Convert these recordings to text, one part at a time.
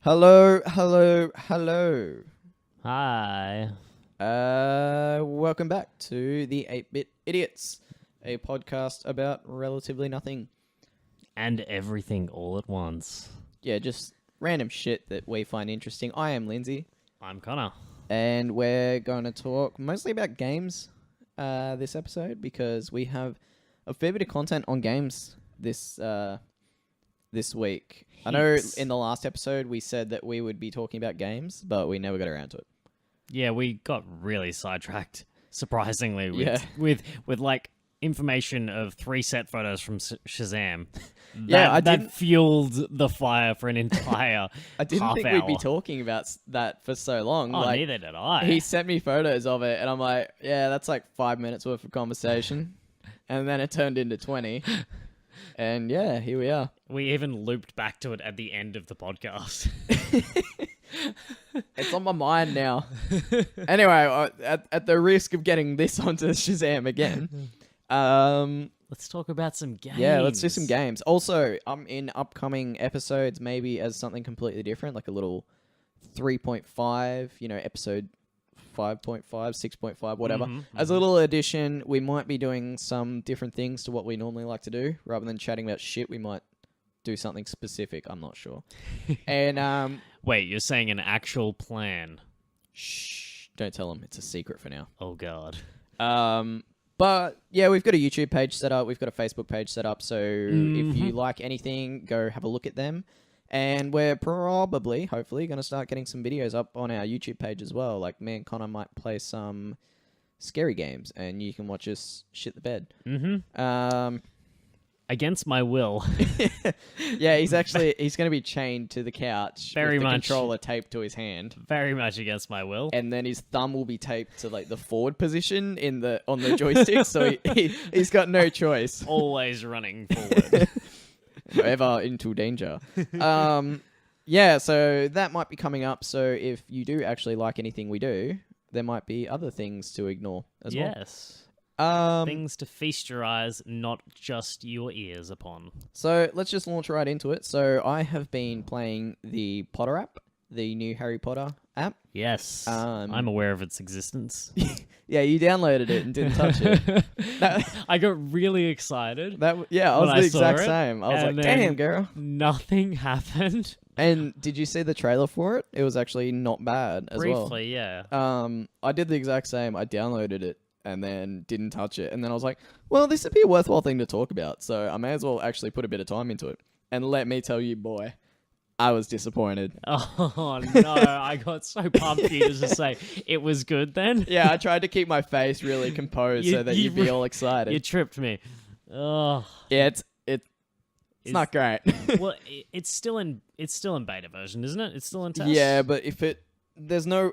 Hello, hello, hello. Hi. Welcome back to the 8-Bit Idiots, a podcast about relatively nothing. And everything all at once. Yeah, just random shit that we find interesting. I am Lindsay, I'm Connor. and we're going to talk mostly about games this episode because we have a fair bit of content on games this week. I know in the last episode we said that we would be talking about games, but we never got around to it. Yeah, we got really sidetracked, surprisingly, with like information of 3 set photos from Shazam. That fueled the fire for an entire I didn't half think hour. we'd be talking about that for so long. Oh, neither did I. He sent me photos of it, and I'm like, yeah, that's like 5 minutes worth of conversation. And then it turned into 20. And yeah, here we are. We even looped back to it at the end of the podcast. It's on my mind now. Anyway, at the risk of getting this onto Shazam again, let's talk about some games. Yeah, let's do some games. Also, in upcoming episodes, maybe as something completely different, like a little 3.5, episode 5.5, 6.5, whatever. As a little addition, we might be doing some different things to what we normally like to do. Rather than chatting about shit, we might do something specific. I'm not sure. And wait, you're saying an actual plan? Shh, don't tell them. It's a secret for now. Oh god. But yeah, we've got a YouTube page set up. We've got a Facebook page set up. So if you like anything, go have a look at them. And we're probably, hopefully, going to start getting some videos up on our YouTube page as well. Like me and Connor might play some scary games, and you can watch us shit the bed. Against my will. Yeah, he's going to be chained to the couch Very with the much. controller taped to his hand. Very much against my will. And then his thumb will be taped to like the forward position on the joystick, so he's got no choice. Always running forward. Ever into danger. Yeah, so that might be coming up. So if you do actually like anything we do, there might be other things to ignore as well. Yes. Things to feast your eyes, not just your ears upon. So let's just launch right into it. So I have been playing the Potter app, the new Harry Potter app. Yes. I'm aware of its existence. Yeah, you downloaded it and didn't touch it. I got really excited. I was the exact same. I was like, damn, girl. Nothing happened. And did you see the trailer for it? It was actually not bad as well. Briefly, yeah. I did the exact same. I downloaded it and then didn't touch it. And then I was like, well, this would be a worthwhile thing to talk about. So I may as well actually put a bit of time into it. And let me tell you, boy, I was disappointed. Oh, no. I got so pumped for you to just say it was good then. Yeah, I tried to keep my face really composed so that you'd be all excited. You tripped me. Oh. Yeah, it's not great. Well, it's still in beta version, isn't it? It's still in test. Yeah, but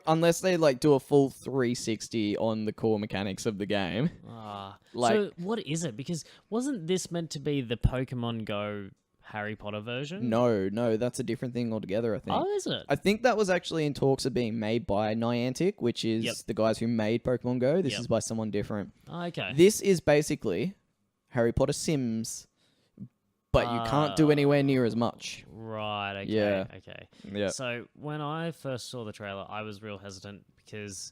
unless they like do a full 360 on the core mechanics of the game. So what is it? Because wasn't this meant to be the Pokemon Go Harry Potter version? No, that's a different thing altogether, I think. Oh, is it? I think that was actually in talks of being made by Niantic, which is the guys who made Pokemon Go. This is by someone different. Oh, okay. This is basically Harry Potter Sims, but you can't do anywhere near as much. Right, okay. Yeah. Okay. Yeah. So when I first saw the trailer, I was real hesitant because,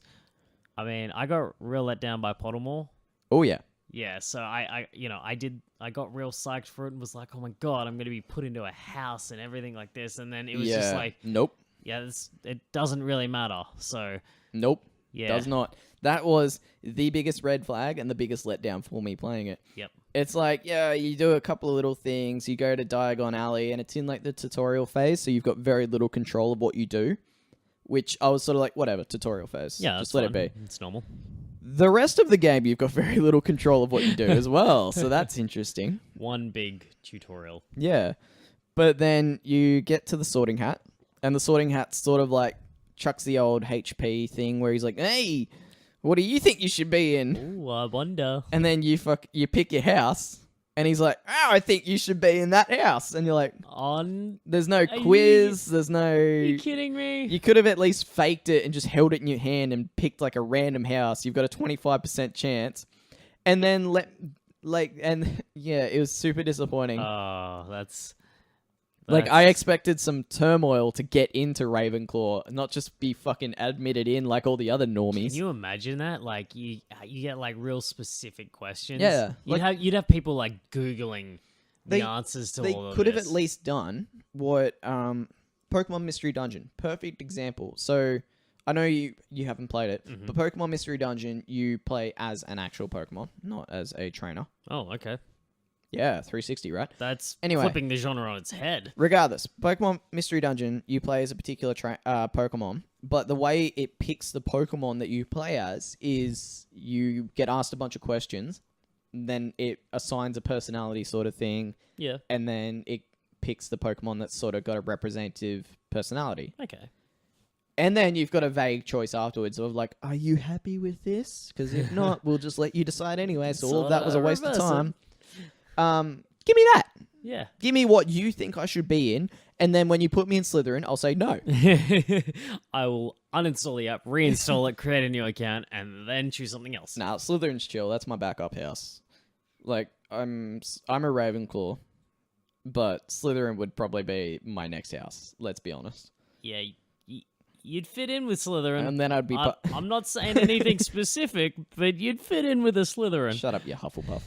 I got real let down by Pottermore. Oh, yeah. Yeah, so I got real psyched for it and was like, oh my god, I'm going to be put into a house and everything like this. And then it was just like, nope. Yeah, it doesn't really matter. So, nope. Yeah. Does not. That was the biggest red flag and the biggest letdown for me playing it. Yep. It's like, yeah, you do a couple of little things. You go to Diagon Alley and it's in like the tutorial phase. So you've got very little control of what you do, which I was sort of like, whatever, tutorial phase. Yeah, just let fine. it be. It's normal. The rest of the game, you've got very little control of what you do as well. So that's interesting. One big tutorial. Yeah. But then you get to the Sorting Hat, and the Sorting Hat sort of like chucks the old HP thing where he's like, hey, what do you think you should be in? Ooh, I wonder. And then you pick your house, and he's like, oh, I think you should be in that house. And you're like, there's no quiz, there's no... Are you kidding me? You could have at least faked it and just held it in your hand and picked like a random house. You've got a 25% chance. And then it was super disappointing. Oh, that's Like, I expected some turmoil to get into Ravenclaw, not just be fucking admitted in like all the other normies. Can you imagine that? Like, you get like real specific questions. Yeah, You'd have people like Googling the answers to all of this. They could have at least done what Pokemon Mystery Dungeon, perfect example. So I know you haven't played it, but Pokemon Mystery Dungeon, you play as an actual Pokemon, not as a trainer. Oh, okay. Yeah, 360, right? That's anyway, flipping the genre on its head. Regardless, Pokemon Mystery Dungeon, you play as a particular Pokemon, but the way it picks the Pokemon that you play as is you get asked a bunch of questions, then it assigns a personality sort of thing, yeah, and then it picks the Pokemon that's sort of got a representative personality. Okay. And then you've got a vague choice afterwards of like, are you happy with this? Because if not, we'll just let you decide anyway. So all of that was a waste of time. Give me that. Yeah. Give me what you think I should be in, and then when you put me in Slytherin, I'll say no. I will uninstall the app, reinstall it, create a new account, and then choose something else. Nah, Slytherin's chill. That's my backup house. Like, I'm a Ravenclaw, but Slytherin would probably be my next house. Let's be honest. Yeah, you'd fit in with Slytherin. And then I'd be... I'm not saying anything specific, but you'd fit in with a Slytherin. Shut up, you Hufflepuff.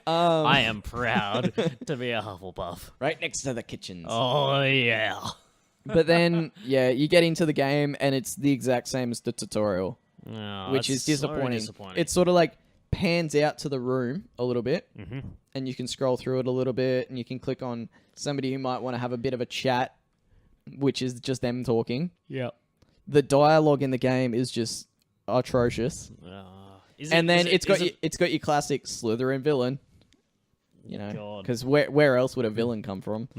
I am proud to be a Hufflepuff. Right next to the kitchens. Oh, yeah. But then, yeah, you get into the game, and it's the exact same as the tutorial, which is disappointing. It's sort of like pans out to the room a little bit, and you can scroll through it a little bit, and you can click on somebody who might want to have a bit of a chat, which is just them talking. Yep. The dialogue in the game is just atrocious. It's got your classic Slytherin villain. You know, because where else would a villain come from?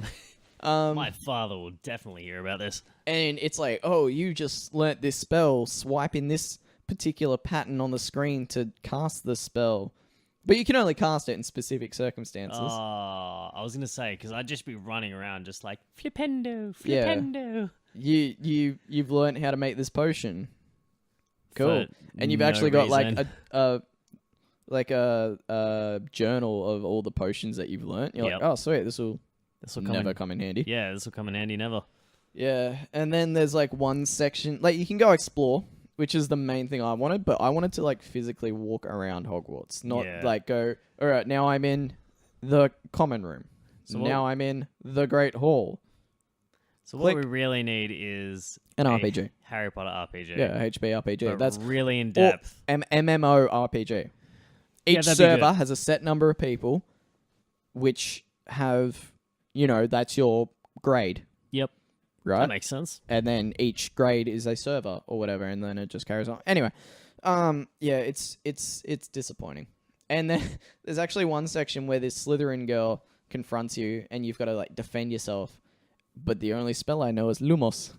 My father will definitely hear about this. And it's like, oh, you just learnt this spell. Swipe in this particular pattern on the screen to cast the spell. But you can only cast it in specific circumstances. Oh, I was going to say, because I'd just be running around just like, Flipendo. You've learned how to make this potion. Cool. And you've actually got like a journal of all the potions that you've learnt. You're like, oh, sweet, this will never come in handy. Yeah, this will come in handy never. Yeah, and then there's like one section, like you can go explore, which is the main thing I wanted, but I wanted to like physically walk around Hogwarts, not like go, all right, now I'm in the common room. So now I'm in the Great Hall. So what we really need is an RPG. Harry Potter RPG. Yeah, HB RPG. But that's really in depth. MMO RPG. Each server has a set number of people, which have, that's your grade. Yep. Right? That makes sense. And then each grade is a server or whatever, and then it just carries on. Anyway, it's disappointing. And then there's actually one section where this Slytherin girl confronts you, and you've got to like defend yourself. But the only spell I know is Lumos,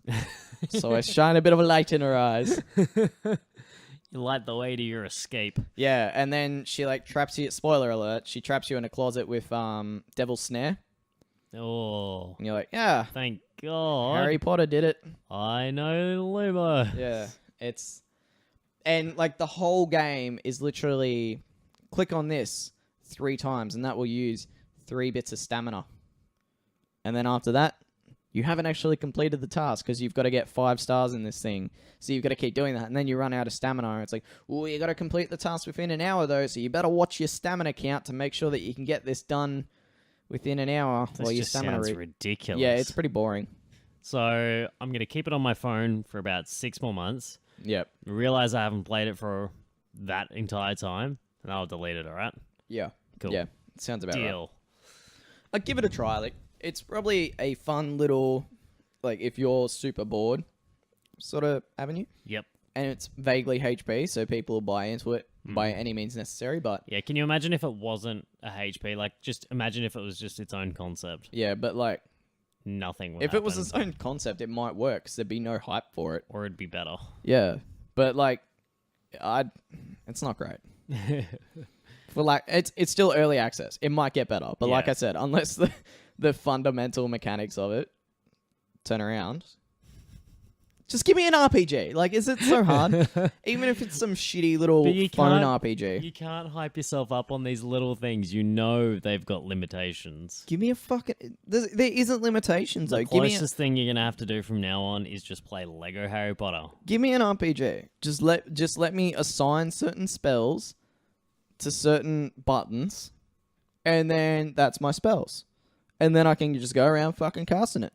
so I shine a bit of a light in her eyes. You light the way to your escape. Yeah, and then she like traps you. Spoiler alert: she traps you in a closet with Devil's Snare. Oh, and you're like, yeah, thank God, Harry Potter did it. I know Lumos. Yeah, and like the whole game is literally click on this 3 times, and that will use 3 bits of stamina. And then after that, you haven't actually completed the task because you've got to get 5 stars in this thing. So you've got to keep doing that. And then you run out of stamina. And it's like, oh, you got to complete the task within an hour, though. So you better watch your stamina count to make sure that you can get this done within an hour. This just sounds ridiculous. Yeah, it's pretty boring. So I'm going to keep it on my phone for about 6 more months. Yep. Realize I haven't played it for that entire time. And I'll delete it, all right? Yeah. Cool. Yeah, sounds about Deal. right. I'd give it a try. Like, it's probably a fun little, like, if you're super bored sort of avenue. Yep. And it's vaguely HP, so people will buy into it by any means necessary, but... Yeah, can you imagine if it wasn't a HP? Like, just imagine if it was just its own concept. Yeah, but, like... Nothing would If happen. it was its own concept, it might work, because there'd be no hype for it. Or it'd be better. Yeah, but, like, it's not great. For like, it's still early access. It might get better, but like I said, unless the fundamental mechanics of it turn around, Just give me an RPG. Like, is it so hard? Even if it's some shitty little phone RPG. You can't hype yourself up on these little things. You know they've got limitations. Give me a fucking... There isn't limitations, though. The closest thing you're going to have to do from now on is just play Lego Harry Potter. Give me an RPG. Just let me assign certain spells to certain buttons, and then that's my spells. And then I can just go around fucking casting it.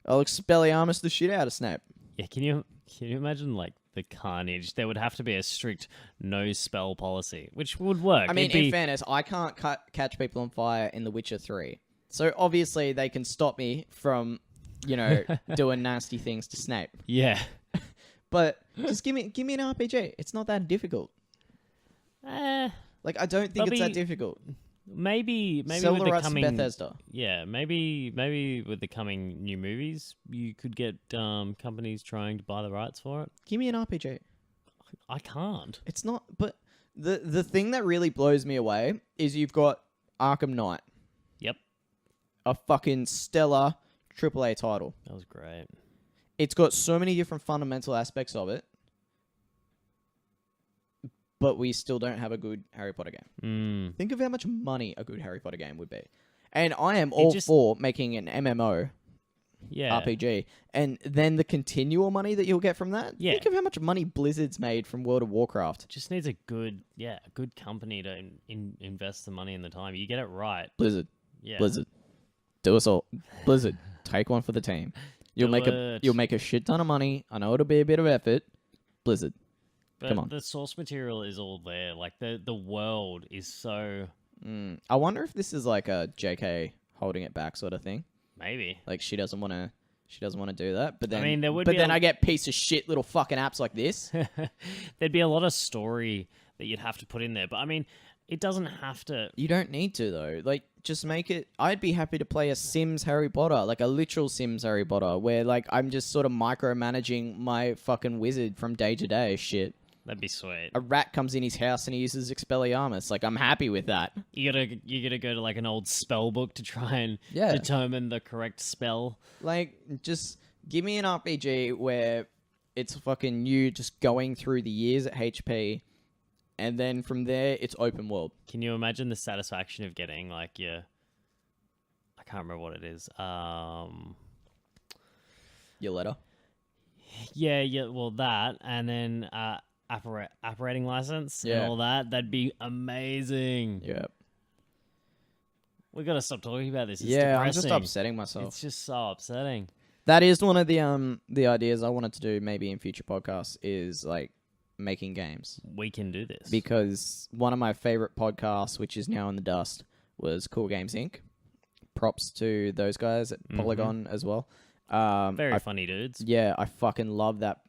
I'll Expelliarmus the shit out of Snape. Yeah, can you imagine, like, the carnage? There would have to be a strict no spell policy, which would work. I mean, in fairness, I can't catch people on fire in The Witcher 3. So obviously they can stop me from, doing nasty things to Snape. Yeah. But just give me an RPG. It's not that difficult. Like, I don't think it's that difficult. Maybe Sell with the coming Bethesda. Yeah, maybe with the coming new movies, you could get companies trying to buy the rights for it. Give me an RPG. I can't. It's not. But the thing that really blows me away is you've got Arkham Knight. Yep. A fucking stellar AAA title. That was great. It's got so many different fundamental aspects of it. But we still don't have a good Harry Potter game. Think of how much money a good Harry Potter game would be. And I am all for making an MMO RPG. And then the continual money that you'll get from that. Yeah. Think of how much money Blizzard's made from World of Warcraft. Just needs a good company to invest the money and the time. You get it right. Blizzard. Yeah. Blizzard. Do us all. Blizzard. Take one for the team. You'll make a shit ton of money. I know it'll be a bit of effort. Blizzard. But come on. The source material is all there. Like, the world is so... I wonder if this is like a JK holding it back sort of thing. Maybe. Like, she doesn't want to do that. But then, I mean, I get piece of shit little fucking apps like this. There'd be a lot of story that you'd have to put in there. But I mean, it doesn't have to... You don't need to, though. Like, just make it... I'd be happy to play a Sims Harry Potter, like a literal Sims Harry Potter, where, like, I'm just sort of micromanaging my fucking wizard from day to day shit. That'd be sweet. A rat comes in his house and he uses Expelliarmus. Like, I'm happy with that. You gotta go to, like, an old spell book to try and determine the correct spell. Like, just give me an RPG where it's fucking you just going through the years at HP, and then from there, it's open world. Can you imagine the satisfaction of getting, like, I can't remember what it is. Your letter? Yeah, well, that, and then... operating license and all that. That'd be amazing. Yep. We gotta stop talking about this. It's depressing. I'm just upsetting myself. It's just so upsetting. That is one of the ideas I wanted to do maybe in future podcasts is like making games. We can do this. Because one of my favorite podcasts, which is now in the dust, was Cool Games Inc. Props to those guys at Polygon as well. Very funny dudes. Yeah, I fucking love that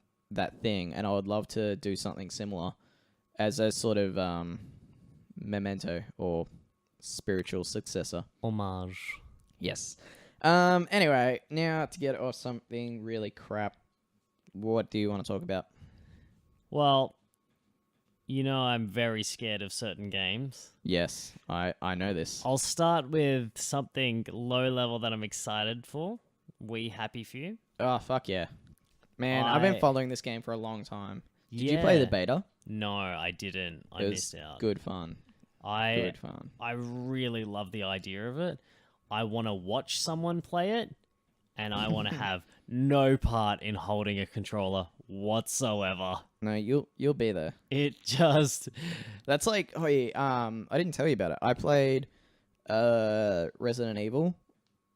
thing, and I would love to do something similar as a sort of memento or spiritual successor. Homage. Yes. Anyway, now to get off something really crap, what do you want to talk about? Well, I'm very scared of certain games. Yes, I know this. I'll start with something low level that I'm excited for. We happy for you? Oh, fuck yeah. Man, I've been following this game for a long time. Did you play the beta? No, I didn't. I missed out. Good fun. Good fun. I really love the idea of it. I want to watch someone play it, and I want to have no part in holding a controller whatsoever. No, you'll be there. It just... That's like... Oh, yeah, I didn't tell you about it. I played Resident Evil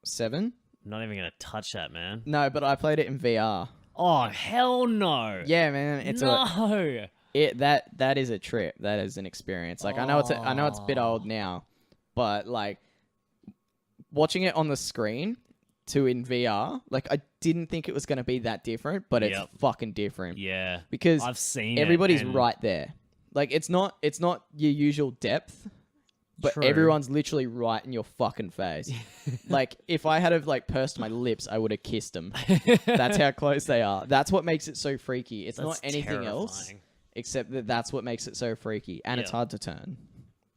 7. I'm not even going to touch that, man. No, but I played it in VR. Oh, hell no. Yeah, man. That is a trip. That is an experience. Like, I know it's a bit old now, but like watching it on the screen to in VR, like I didn't think it was going to be that different, but it's fucking different. Yeah. Because I've seen everybody's right there. Like it's not your usual depth. But everyone's literally right in your fucking face. Like, if I had have, like, pursed my lips, I would have kissed them. That's how close they are. That's what makes it so freaky. It's not anything else, except that's what makes it so freaky. And it's hard to turn.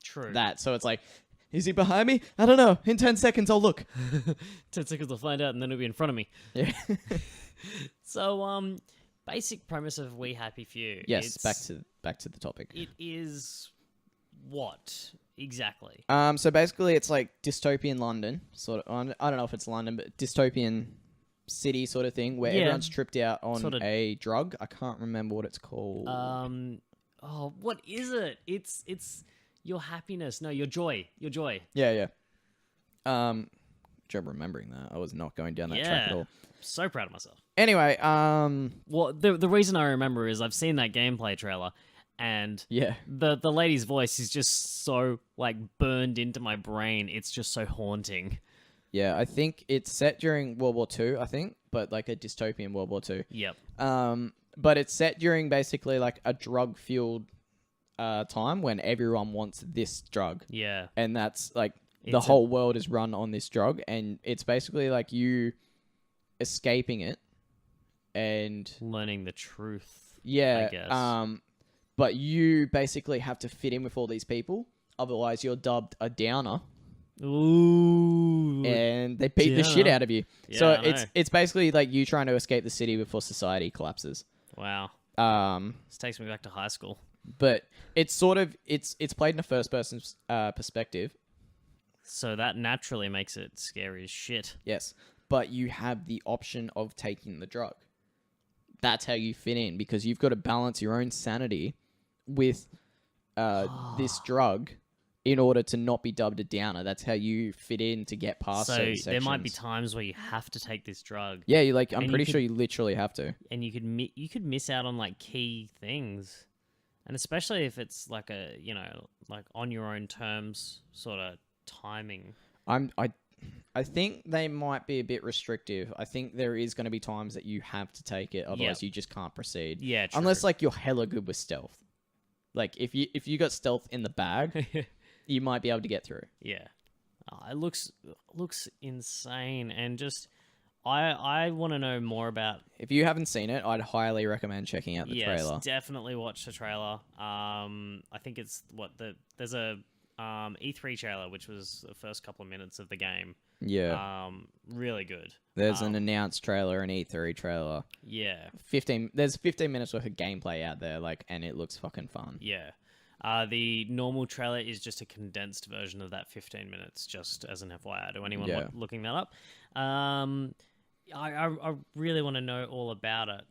True. So it's like, is he behind me? I don't know. In 10 seconds, I'll look. 10 seconds, I'll find out, and then it'll be in front of me. Yeah. So, basic premise of We Happy Few. Yes, back to the topic. It is what exactly? So basically, it's like dystopian London, sort of. I don't know if it's London, but dystopian city sort of thing, where everyone's tripped out on a drug. I can't remember what it's called. What is it? It's your happiness. No, your joy. Your joy. Yeah. Job remembering that. I was not going down that track at all. So proud of myself. Anyway, well, the reason I remember is I've seen that gameplay trailer, and the lady's voice is just so like burned into my brain. It's just so haunting. Yeah, I think it's set during World War II, I think, but like a dystopian World War II. Yep. But it's set during basically like a drug-fueled time when everyone wants this drug. Yeah. And that's like the whole world is run on this drug, and it's basically like you escaping it and learning the truth. Yeah. I guess. But you basically have to fit in with all these people, otherwise you're dubbed a downer. Ooh. And they beat the shit out of you. Yeah, so it's basically like you trying to escape the city before society collapses. Wow. This takes me back to high school. But it's sort of it's played in a first person perspective. So that naturally makes it scary as shit. Yes. But you have the option of taking the drug. That's how you fit in, because you've got to balance your own sanity with this drug in order to not be dubbed a downer. That's how you fit in to get past certain sections. There might be times where you have to take this drug. Yeah, I'm pretty sure you literally have to. And you could miss out on like key things. And especially if it's like like on your own terms sort of timing. I think they might be a bit restrictive. I think there is going to be times that you have to take it, otherwise you just can't proceed. Yeah, true. Unless like you're hella good with stealth. Like if you got stealth in the bag, you might be able to get through. Yeah. It looks insane, and just I want to know more about. If you haven't seen it, I'd highly recommend checking out the trailer. Yes, definitely watch the trailer. I think it's there's a E3 trailer, which was the first couple of minutes of the game. Yeah. Really good. There's an announced trailer, an E3 trailer. Yeah. There's 15 minutes worth of gameplay out there, and it looks fucking fun. Yeah. The normal trailer is just a condensed version of that 15 minutes, just as an FYI to anyone looking that up. I really want to know all about it.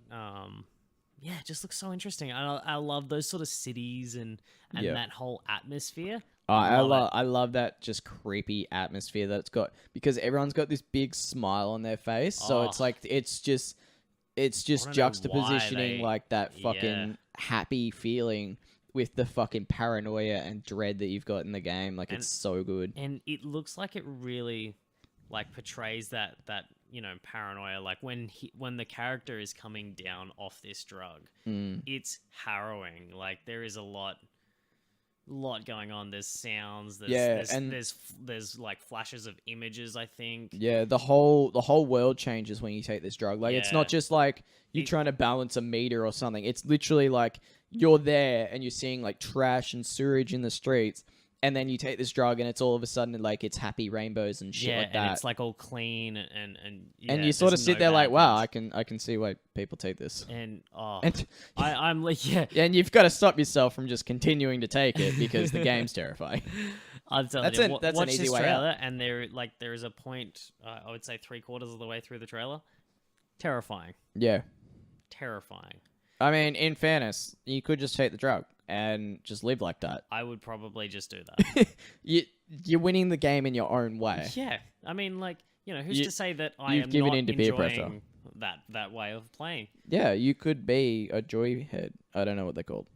It just looks so interesting. I love those sort of cities and that whole atmosphere. I love that just creepy atmosphere that it's got, because everyone's got this big smile on their face. So it's like it's just juxtapositioning like that fucking happy feeling with the fucking paranoia and dread that you've got in the game. Like, it's so good. And it looks like it really like portrays that paranoia. Like when the character is coming down off this drug, it's harrowing. Like there is a lot going on. There's sounds. There's like flashes of images, I think. Yeah, the whole world changes when you take this drug. Like it's not just like you're trying to balance a meter or something. It's literally like you're there and you're seeing like trash and sewage in the streets, and then you take this drug and it's all of a sudden like it's happy rainbows and shit like that. And it's like all clean and you sort of sit there like, wow, I can see why people take this. And I'm like, and you've got to stop yourself from just continuing to take it because the game's terrifying. I'm telling you, that's watch an easy this trailer, out. And there is a point, I would say 3/4 of the way through the trailer. Terrifying. Yeah. Terrifying. I mean, in fairness, you could just take the drug and just live like that. I would probably just do that. You're winning the game in your own way. Yeah. I mean, like, who's to say that I am not enjoying that way of playing? Yeah, you could be a joy head. I don't know what they're called.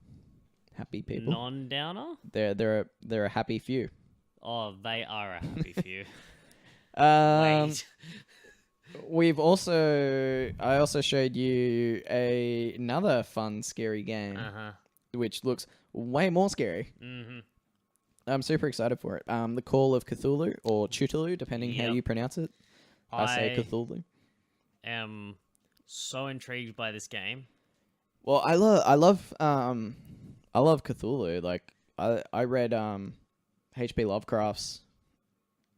Happy people? Non-downer? They're a happy few. Oh, they are a happy few. Wait. I also showed you another fun, scary game, which looks way more scary. Mm-hmm. I'm super excited for it. The Call of Cthulhu, or Cthulhu, depending how you pronounce it. I say Cthulhu. Am so intrigued by this game. Well, I love Cthulhu. Like I read H.P. Lovecraft's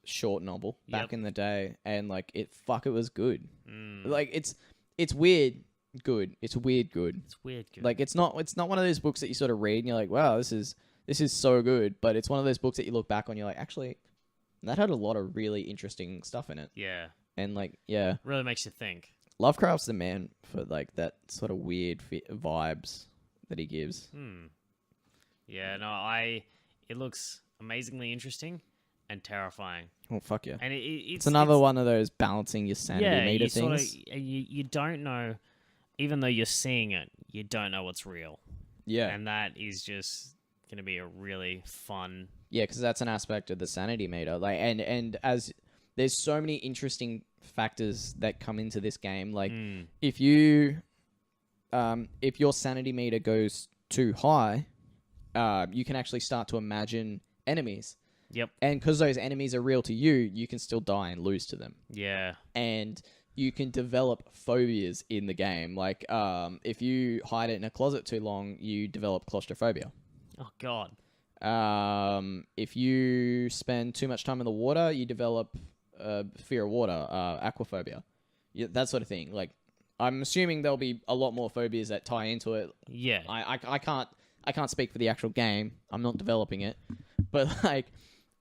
short novel back in the day, and like it was good. Like it's weird good. It's weird good. It's weird good. Like it's not one of those books that you sort of read and you're like, wow, this is so good. But it's one of those books that you look back on, you're like, actually, that had a lot of really interesting stuff in it. Yeah. And like, yeah, really makes you think. Lovecraft's the man for like that sort of weird vibes that he gives. Yeah, no, it looks amazingly interesting and terrifying. Oh fuck yeah! And it's another one of those balancing your sanity meter things. You don't know, even though you're seeing it, you don't know what's real. Yeah, and that is just going to be a really fun. Yeah, because that's an aspect of the sanity meter. Like, and as there's so many interesting factors that come into this game. Like, if your sanity meter goes too high, you can actually start to imagine enemies. Yep. And because those enemies are real to you, you can still die and lose to them. Yeah. And you can develop phobias in the game. Like, if you hide it in a closet too long, you develop claustrophobia. Oh, God. If you spend too much time in the water, you develop fear of water, aquaphobia. That sort of thing. Like, I'm assuming there'll be a lot more phobias that tie into it. Yeah. I can't speak for the actual game. I'm not developing it. But, like,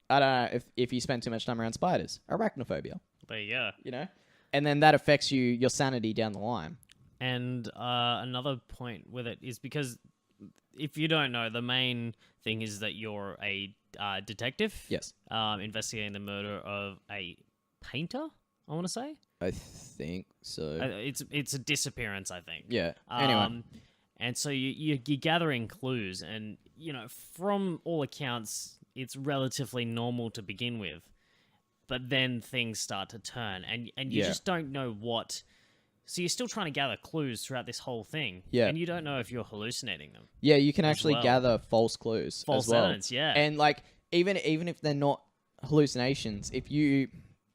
I don't know, if you spend too much time around spiders, arachnophobia. There you go. You know? And then that affects your sanity down the line. And another point with it is because if you don't know, the main thing is that you're a detective. Yes. Investigating the murder of a painter, I want to say. I think so. It's a disappearance, I think. Yeah. Anyway. And so you're gathering clues, and, you know, from all accounts, it's relatively normal to begin with. But then things start to turn, and you just don't know what. So you're still trying to gather clues throughout this whole thing. Yeah. And you don't know if you're hallucinating them. Yeah, you can actually gather false clues. False as well. evidence, yeah. And, like, even if they're not hallucinations, if you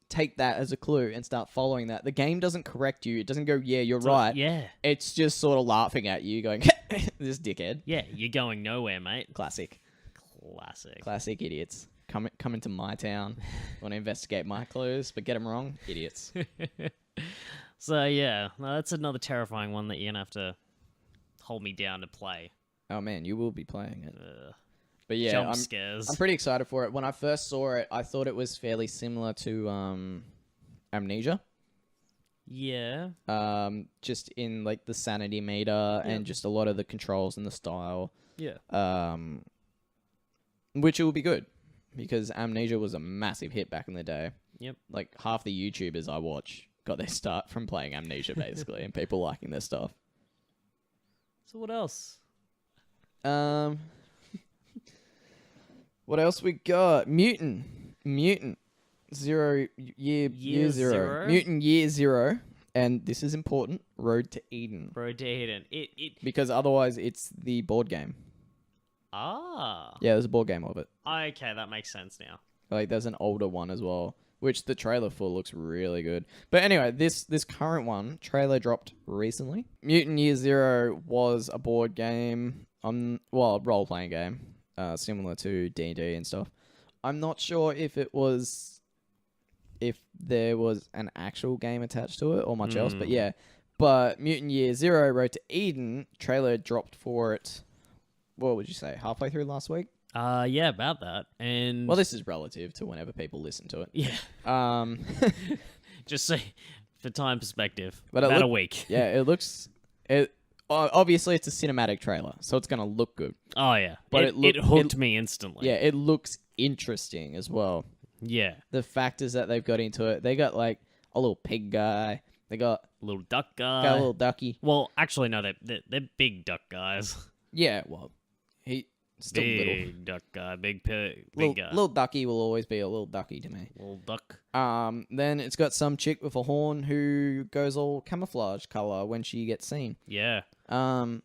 take that as a clue and start following that, the game doesn't correct you. It doesn't go, yeah, you're right. Yeah. It's just sort of laughing at you, going, this dickhead. Yeah, you're going nowhere, mate. Classic idiots. Come into my town, want to investigate my clues, but get them wrong, idiots. So, yeah, that's another terrifying one that you're going to have to hold me down to play. Oh, man, you will be playing it. But yeah, Jump scares. I'm pretty excited for it. When I first saw it, I thought it was fairly similar to Amnesia. Yeah. Just in, like, the sanity meter and just a lot of the controls and the style. Yeah. Which it will be good, because Amnesia was a massive hit back in the day. Yep. Like, half the YouTubers I watch got their start from playing Amnesia, basically, and people liking their stuff. So what else? What else we got? Mutant. Year zero. Mutant Year Zero. And this is important. Road to Eden. Because otherwise it's the board game. Ah. Yeah, there's a board game of it. Okay, that makes sense now. Like, there's an older one as well, which the trailer for looks really good. But anyway, this current one, trailer dropped recently. Mutant Year Zero was a board game, a role-playing game, similar to D&D and stuff. I'm not sure if there was an actual game attached to it or much else, but yeah. But Mutant Year Zero, Road to Eden, trailer dropped for it, what would you say, halfway through last week? Yeah, about that. And well, this is relative to whenever people listen to it. Yeah. Just say for time perspective, but about a week. Yeah, it looks. Obviously, it's a cinematic trailer, so it's gonna look good. Oh yeah, but it hooked me instantly. Yeah, it looks interesting as well. Yeah, the factors that they've got into it. They got like a little pig guy. They got a little duck guy. Got a little ducky. Well, actually, no, they're big duck guys. Yeah, well, still big little duck guy, big guy. Little ducky will always be a little ducky to me. Little duck. Then it's got some chick with a horn who goes all camouflage color when she gets seen. Yeah. It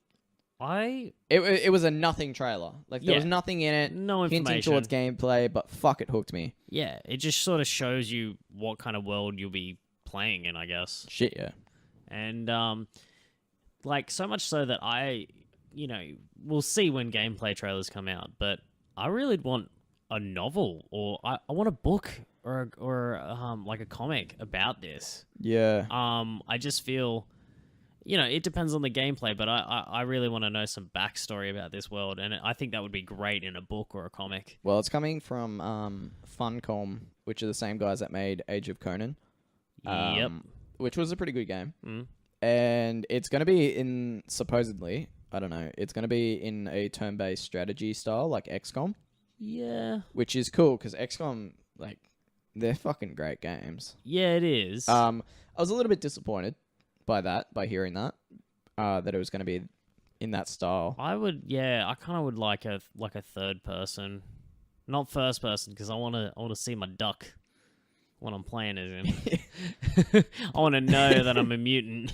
was a nothing trailer. Like, there was nothing in it. No information. Hinting towards gameplay, but fuck, it hooked me. Yeah, it just sort of shows you what kind of world you'll be playing in, I guess. Shit, yeah. And like, so much so that we'll see when gameplay trailers come out, but I really want a novel, or I want a book or like a comic about this. Yeah. I just feel it depends on the gameplay, but I really want to know some backstory about this world, and I think that would be great in a book or a comic. Well, it's coming from Funcom, which are the same guys that made Age of Conan. Yep. Which was a pretty good game. Mm. And it's going to be supposedly, I don't know, it's going to be in a turn-based strategy style like XCOM. Yeah. Which is cool, because XCOM, like, they're fucking great games. Yeah, it is. I was a little bit disappointed by hearing that it was going to be in that style. I kind of would like a third person, not first person, because I want to see my duck when I'm playing as him. I want to know that I'm a mutant.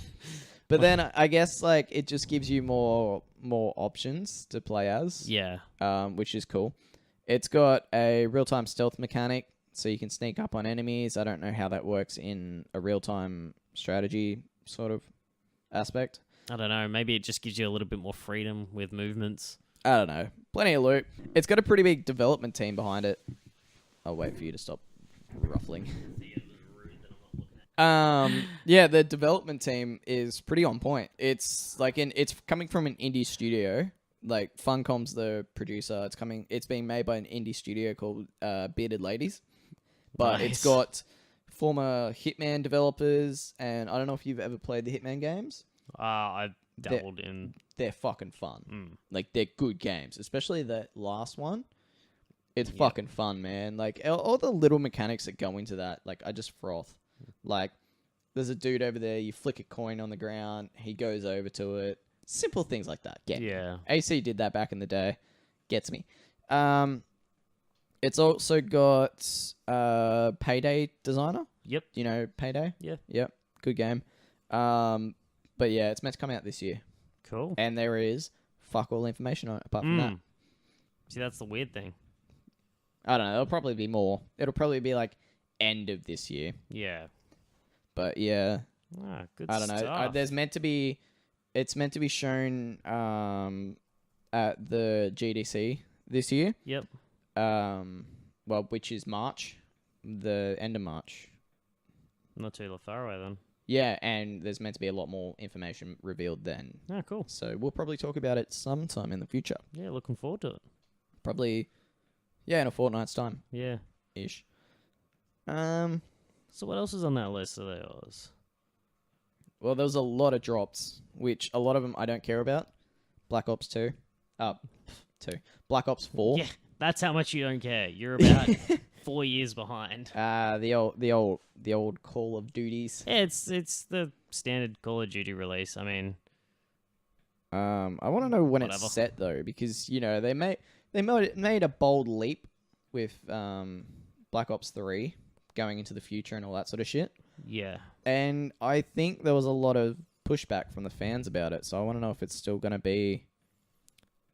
But then I guess like it just gives you more options to play as. Yeah. Which is cool. It's got a real-time stealth mechanic, so you can sneak up on enemies. I don't know how that works in a real-time strategy sort of aspect. I don't know. Maybe it just gives you a little bit more freedom with movements. I don't know. Plenty of loot. It's got a pretty big development team behind it. I'll wait for you to stop ruffling. Yeah, the development team is pretty on point. It's like it's coming from an indie studio. Like Funcom's the producer. It's being made by an indie studio called Bearded Ladies. But Nice. It's got former Hitman developers, and I don't know if you've ever played the Hitman games. I dabbled in. They're fucking fun. Mm. Like, they're good games, especially the last one. It's fucking fun, man. Like, all the little mechanics that go into that, like, I just froth. Like, there's a dude over there, you flick a coin on the ground, he goes over to it. Simple things like that. Yeah. AC did that back in the day. Gets me. It's also got Payday Designer. Yep. You know Payday? Yeah. Yep. Good game. But yeah, it's meant to come out this year. Cool. And there is fuck all information on it apart from that. See, that's the weird thing. I don't know. It'll probably be more. It'll probably be like end of this year. Yeah. But yeah. Good I don't know. stuff. It's meant to be shown at the GDC this year. Yep. Well, which is March, the end of March. Not too far away then. Yeah, and there's meant to be a lot more information revealed then. Oh, cool. So we'll probably talk about it sometime in the future. Yeah, looking forward to it. Probably, yeah, in a fortnight's time. Yeah. Ish. So what else is on that list of yours? Well, there was a lot of drops, which a lot of them I don't care about. Black Ops 2. 2. Black Ops 4. Yeah, that's how much you don't care. You're about 4 years behind. The old Call of Duties. Yeah, it's the standard Call of Duty release. I mean, I want to know when whatever. it's set though, because you know they made a bold leap with Black Ops 3 going into the future and all that sort of shit. Yeah. And I think there was a lot of pushback from the fans about it, so I want to know if it's still going to be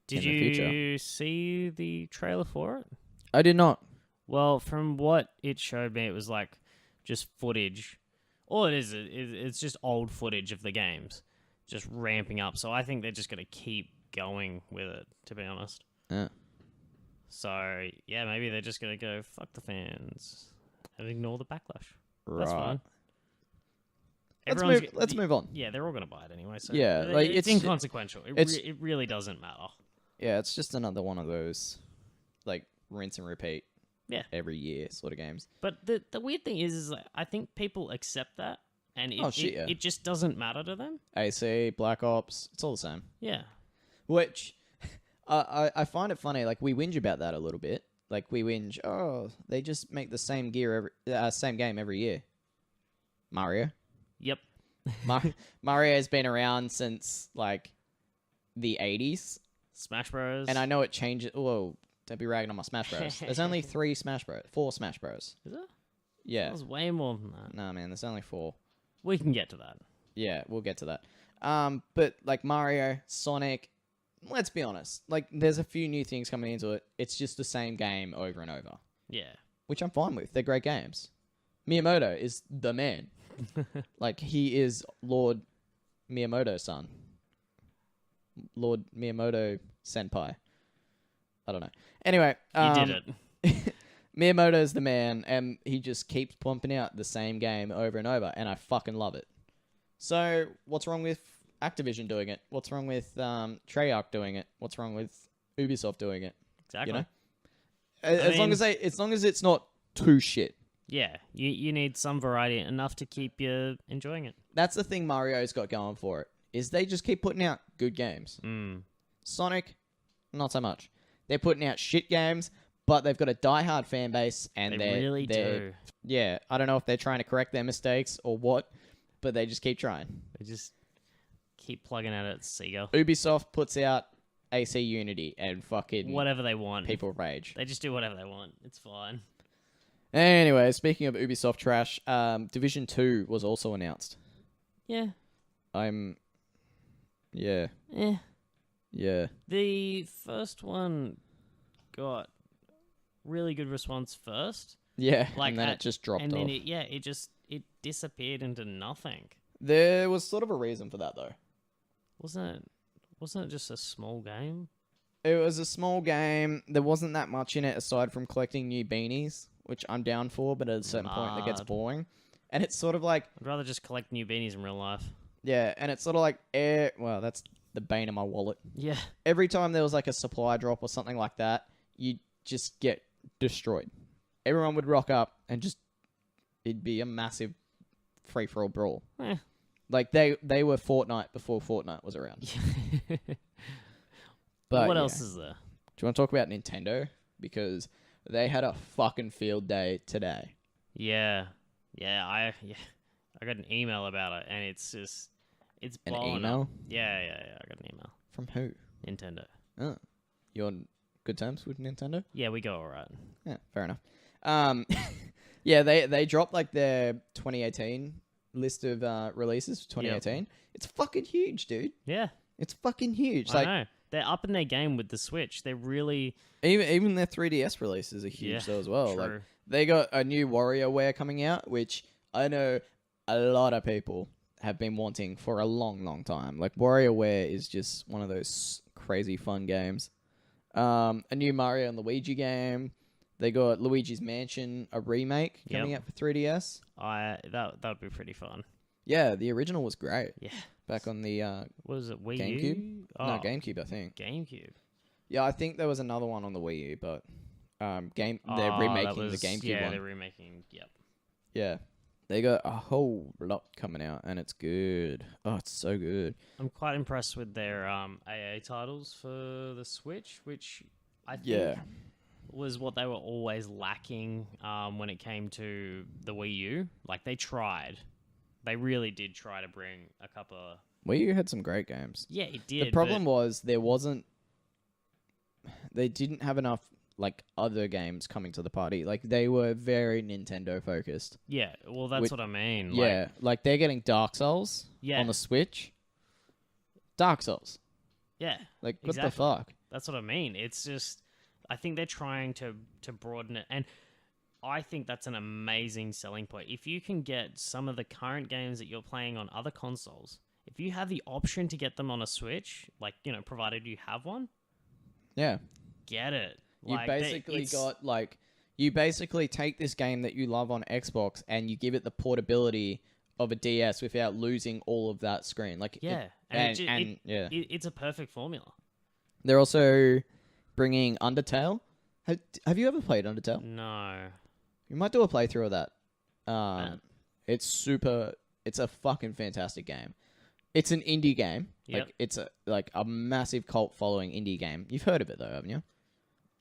Did in the future. you see the trailer for it? I did not. Well, from what it showed me, it was like just footage. All it is, it's just old footage of the games, just ramping up. So I think they're just going to keep going with it, to be honest. Yeah. So, yeah, maybe they're just going to go, fuck the fans, and ignore the backlash. Right. That's fine. Let's move on. Yeah, they're all going to buy it anyway. So Yeah, like, it's it's inconsequential. It really doesn't matter. Yeah, it's just another one of those, like, rinse and repeat. Yeah. Every year sort of games. But the weird thing is like, I think people accept that, and it just doesn't matter to them. AC, Black Ops, it's all the same. Yeah. Which I find it funny. Like, we whinge about that a little bit. Like, we whinge, oh, they just make the same same game every year. Mario. Yep. Mario has been around since like the 80s. Smash Bros. And I know it changes. Whoa, don't be ragging on my Smash Bros. There's only 4 Smash Bros. Is it? Yeah. That was way more than that. Nah, man, there's only 4. We can get to that. Yeah, we'll get to that. But like Mario, Sonic, let's be honest. Like, there's a few new things coming into it. It's just the same game over and over. Yeah. Which I'm fine with. They're great games. Miyamoto is the man. Like, he is Lord Miyamoto-san. Lord Miyamoto Senpai. I don't know. Anyway. You did it. Miyamoto's the man, and he just keeps pumping out the same game over and over, and I fucking love it. So, what's wrong with Activision doing it? What's wrong with Treyarch doing it? What's wrong with Ubisoft doing it? Exactly. You know, as long as it's not too shit. Yeah, you need some variety enough to keep you enjoying it. That's the thing Mario's got going for it, is they just keep putting out good games. Sonic, not so much. They're putting out shit games, but they've got a diehard fan base, and they really do. Yeah, I don't know if they're trying to correct their mistakes or what, but they just keep trying. They just keep plugging at it, Sega. Ubisoft puts out AC Unity and fucking whatever they want. People rage. They just do whatever they want. It's fine. Anyway, speaking of Ubisoft trash, Division 2 was also announced. Yeah. Yeah. Yeah. The first one got really good response first. Yeah, and then it just dropped off. And then it disappeared into nothing. There was sort of a reason for that, though. Wasn't it just a small game? It was a small game. There wasn't that much in it aside from collecting new beanies, which I'm down for, but at a certain point that gets boring. And it's sort of like... I'd rather just collect new beanies in real life. Yeah, and it's sort of like... well, that's the bane of my wallet. Yeah. Every time there was like a supply drop or something like that, you just get destroyed. Everyone would rock up and just... It'd be a massive free-for-all brawl. Like, they were Fortnite before Fortnite was around. But what else is there? Do you want to talk about Nintendo? Because they had a fucking field day today. Yeah. I got an email about it, and it's blowing an email? Up. Yeah. I got an email. From who? Nintendo. Oh. You on good terms with Nintendo? Yeah, we go all right. Yeah, fair enough. Yeah, they dropped like their 2018 list of releases for 2018. Yep. It's fucking huge, dude. Yeah. It's fucking huge. I know. They're up in their game with the Switch. They're really... Even their 3DS releases are huge though as well. True. Like, they got a new WarioWare coming out, which I know a lot of people have been wanting for a long, long time. Like, WarioWare is just one of those crazy fun games. A new Mario and Luigi game. They got Luigi's Mansion, a remake coming out for 3DS. That would be pretty fun. Yeah, the original was great. Yeah. Back on the what was it, Wii GameCube? U? Oh, No, GameCube, I think. GameCube. Yeah, I think there was another one on the Wii U, but they're remaking the GameCube one. Yeah, they're remaking. Yep. Yeah. They got a whole lot coming out, and it's good. Oh, it's so good. I'm quite impressed with their AA titles for the Switch, which I think was what they were always lacking when it came to the Wii U. Like, they tried. They really did try to bring a couple of... Wii U had some great games. Yeah, it did. The problem was they didn't have enough like other games coming to the party. Like, they were very Nintendo focused. Yeah, well, that's what I mean. Yeah, like they're getting Dark Souls on the Switch. Dark Souls. Yeah. Like, what the fuck? That's what I mean. It's just, I think they're trying to broaden it, and I think that's an amazing selling point. If you can get some of the current games that you're playing on other consoles, if you have the option to get them on a Switch, like, you know, provided you have one, get it. You you basically take this game that you love on Xbox and you give it the portability of a DS without losing all of that screen. Like, it's a perfect formula. They're also bringing Undertale. Have you ever played Undertale? No. You might do a playthrough of that. It's a fucking fantastic game. It's an indie game. Yep. Like, it's a massive cult following indie game. You've heard of it though, haven't you?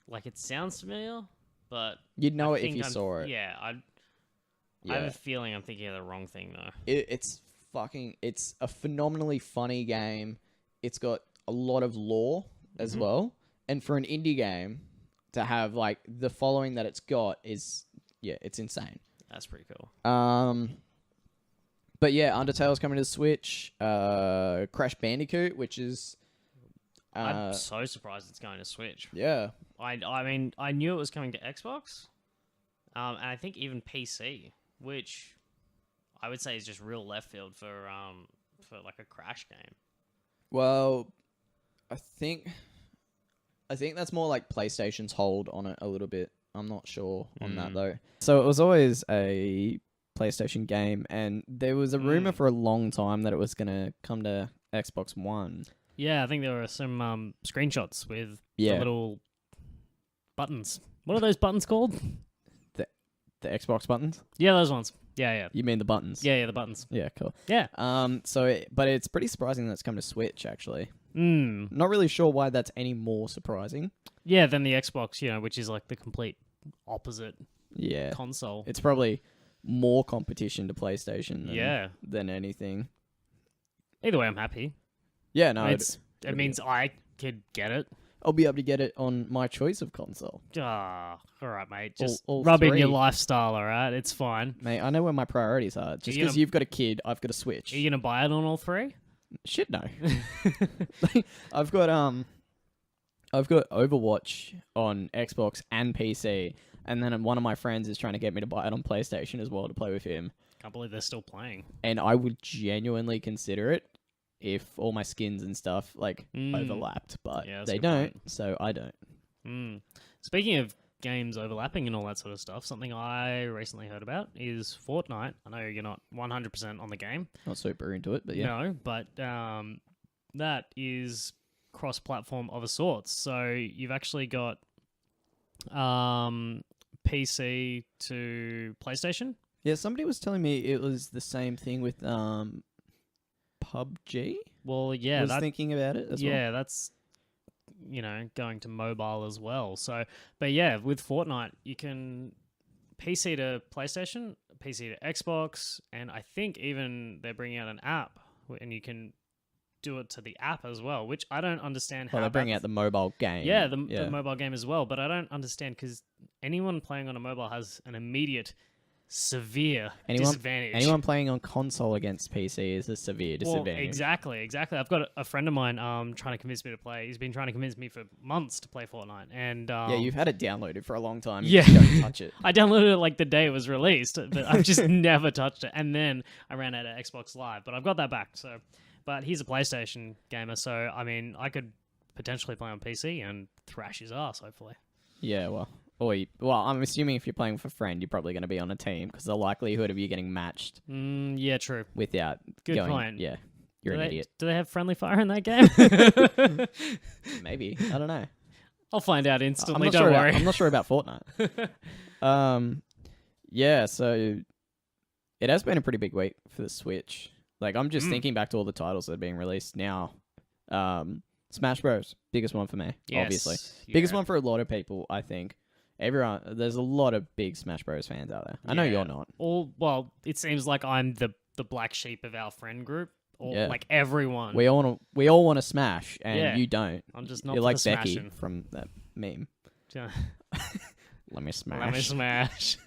Like, it sounds familiar, but you'd know it if you saw it. Yeah, I have a feeling I'm thinking of the wrong thing though. It's a phenomenally funny game. It's got a lot of lore as well. And for an indie game to have like the following that it's got is it's insane. That's pretty cool. But yeah, Undertale's coming to the Switch. Crash Bandicoot, which is I'm so surprised it's going to Switch. Yeah. I mean, I knew it was coming to Xbox. And I think even PC, which I would say is just real left field for like a Crash game. Well, I think that's more like PlayStation's hold on it a little bit. I'm not sure on that though. So it was always a PlayStation game, and there was a rumor for a long time that it was going to come to Xbox One. Yeah, I think there were some screenshots with the Yeah. little buttons. What are those buttons called? The Xbox buttons? Yeah, those ones. Yeah. You mean the buttons? Yeah, the buttons. Yeah, cool. Yeah. But it's pretty surprising that it's come to Switch, actually. Mm. Not really sure why that's any more surprising. Yeah, than the Xbox, which is like the complete opposite console. It's probably more competition to PlayStation than anything. Either way, I'm happy. Yeah, no. It means I could get it. I'll be able to get it on my choice of console. All right, mate. Just all rub in three. your lifestyle, all right? It's fine. Mate, I know where my priorities are. Just because you've got a kid, I've got a Switch. Are you going to buy it on all three? Shit, no. I've got Overwatch on Xbox and PC, and then one of my friends is trying to get me to buy it on PlayStation as well to play with him. Can't believe they're still playing. And I would genuinely consider it if all my skins and stuff overlapped, but they don't, so I don't. Speaking of games overlapping and all that sort of stuff, something I recently heard about is Fortnite. I know you're not 100% on the game. Not super into it, but yeah. No, but that is cross-platform of a sort. So you've actually got PC to PlayStation. Yeah, somebody was telling me it was the same thing with PUBG. Well, yeah, I was thinking about it as well. Yeah, that's going to mobile as well. So, but yeah, with Fortnite, you can PC to PlayStation, PC to Xbox, and I think even they're bringing out an app, and you can do it to the app as well, which I don't understand how. Well, they're bringing out the mobile game. Yeah, the mobile game as well, but I don't understand because anyone playing on a mobile has an immediate severe disadvantage. Anyone playing on console against PC is a severe disadvantage. Well, exactly. I've got a friend of mine trying to convince me to play. He's been trying to convince me for months to play Fortnite. And you've had it downloaded for a long time. Yeah. You don't touch it. I downloaded it like the day it was released, but I've just never touched it. And then I ran out of Xbox Live, but I've got that back. So, but he's a PlayStation gamer, so I mean, I could potentially play on PC and thrash his ass, hopefully. Yeah, well, I'm assuming if you're playing with a friend, you're probably going to be on a team because the likelihood of you getting matched. Yeah, true. Without Good going, point. Yeah, you're an idiot. Do they have friendly fire in that game? Maybe. I don't know. I'll find out instantly. Don't worry. I'm not sure about Fortnite. Yeah, so it has been a pretty big week for the Switch. Like, I'm just thinking back to all the titles that are being released now. Smash Bros. Biggest one for me, obviously. Yeah. Biggest one for a lot of people, I think. There's a lot of big Smash Bros. Fans out there. I know you're not. Well, it seems like I'm the black sheep of our friend group. Or like everyone. We all want to smash, and you don't. I'm just not. You're like Becky smashing. From that meme. Let me smash. Let me smash.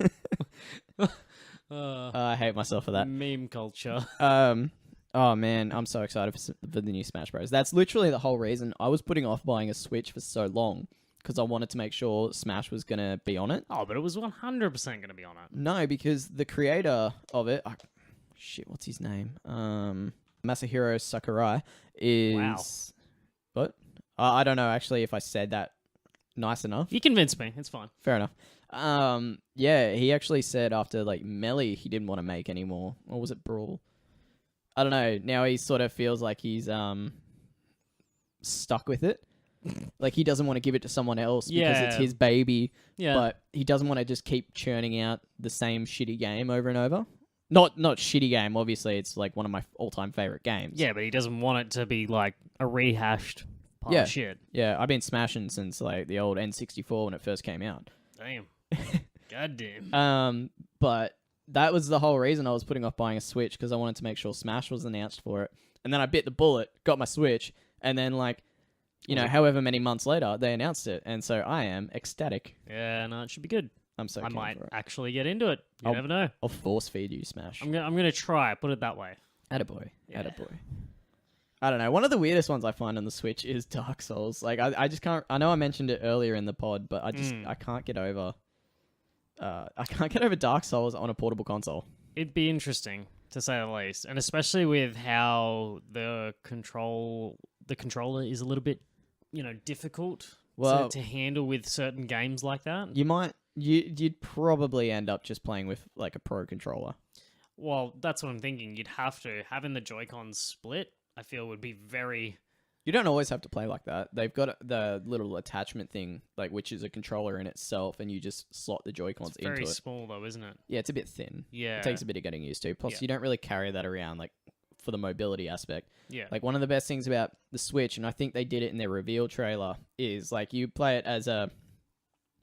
I hate myself for that. Meme culture. Oh man, I'm so excited for the new Smash Bros. That's literally the whole reason I was putting off buying a Switch for so long, because I wanted to make sure Smash was gonna be on it. Oh, but it was 100% gonna be on it. No, because the creator of it, what's his name? Masahiro Sakurai is. Wow. What? I don't know actually if I said that nice enough. You convinced me. It's fine. Fair enough. Yeah, he actually said after like Melee he didn't want to make anymore. Or was it Brawl? I don't know. Now he sort of feels like he's stuck with it. Like he doesn't want to give it to someone else because it's his baby. Yeah. But he doesn't want to just keep churning out the same shitty game over and over. Not shitty game, obviously. It's like one of my all-time favorite games. Yeah, but he doesn't want it to be like a rehashed pile of shit. Yeah, I've been smashing since like the old N64 when it first came out. Damn. Goddamn. But that was the whole reason I was putting off buying a Switch, because I wanted to make sure Smash was announced for it. And then I bit the bullet, got my Switch, and then like, however many months later, they announced it. And so I am ecstatic. Yeah, no, it should be good. I'm so I keen might for it. actually get into it. You never know. I'll force feed you Smash. I'm gonna try. Put it that way. Attaboy. Yeah. Attaboy. I don't know. One of the weirdest ones I find on the Switch is Dark Souls. Like I just can't. I know I mentioned it earlier in the pod, but I can't get over. I can't get over Dark Souls on a portable console. It'd be interesting to say the least, and especially with how the controller is a little bit, difficult to handle with certain games like that. You'd probably end up just playing with like a pro controller. Well, that's what I'm thinking. You'd have to having the Joy-Cons split. I feel would be very... You don't always have to play like that. They've got the little attachment thing, like which is a controller in itself, and you just slot the Joy-Cons into it. It's very small, though, isn't it? Yeah, it's a bit thin. Yeah. It takes a bit of getting used to. Plus, you don't really carry that around, like, for the mobility aspect. Yeah. Like, one of the best things about the Switch, and I think they did it in their reveal trailer, is, like, you play it as a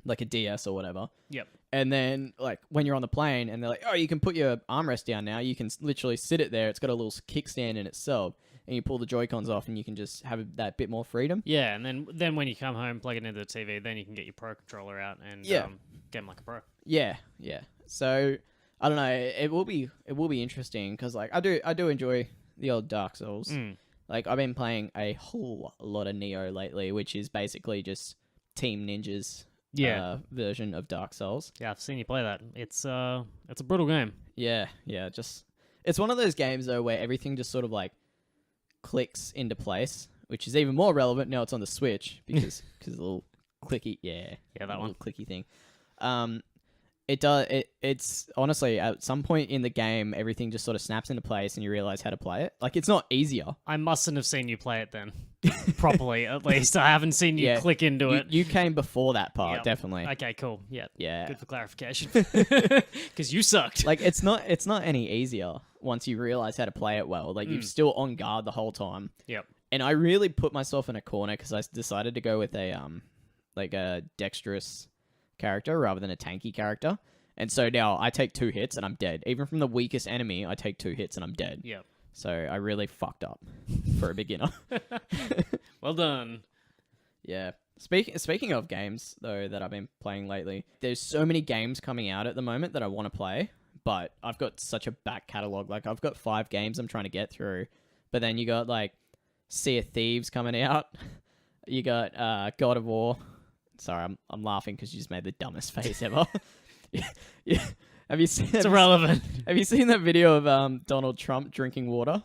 DS or whatever. Yep. And then, like, when you're on the plane, and they're like, oh, you can put your armrest down now. You can literally sit it there. It's got a little kickstand in itself. And you pull the Joy-Cons off, and you can just have that bit more freedom. Yeah, and then when you come home, plug it into the TV, then you can get your Pro controller out and get them like a Pro. Yeah, yeah. So I don't know. It will be interesting because like I do enjoy the old Dark Souls. Like I've been playing a whole lot of Neo lately, which is basically just Team Ninja's version of Dark Souls. Yeah, I've seen you play that. It's a brutal game. Yeah. Just it's one of those games though where everything just sort of like clicks into place, which is even more relevant now it's on the Switch because a little clicky that one clicky thing. It's honestly at some point in the game everything just sort of snaps into place and you realize how to play it. Like it's not easier. I mustn't have seen you play it then properly. At least I haven't seen you click into it. You came before that part, definitely. Okay, cool. Yeah. Good for clarification. Because you sucked. Like it's not any easier once you realize how to play it well. Like you're still on guard the whole time. Yep. And I really put myself in a corner because I decided to go with a dexterous character rather than a tanky character. And so now I take 2 hits and I'm dead. Even from the weakest enemy, I take 2 hits and I'm dead. Yep. So I really fucked up for a beginner. Well done. Yeah. Speaking of games, though, that I've been playing lately, there's so many games coming out at the moment that I want to play, but I've got such a back catalogue. Like, I've got 5 games I'm trying to get through, but then you got, like, Sea of Thieves coming out. You got God of War. Sorry, I'm laughing because you just made the dumbest face ever. Yeah. Have you seen? It's irrelevant. Have you seen that video of Donald Trump drinking water?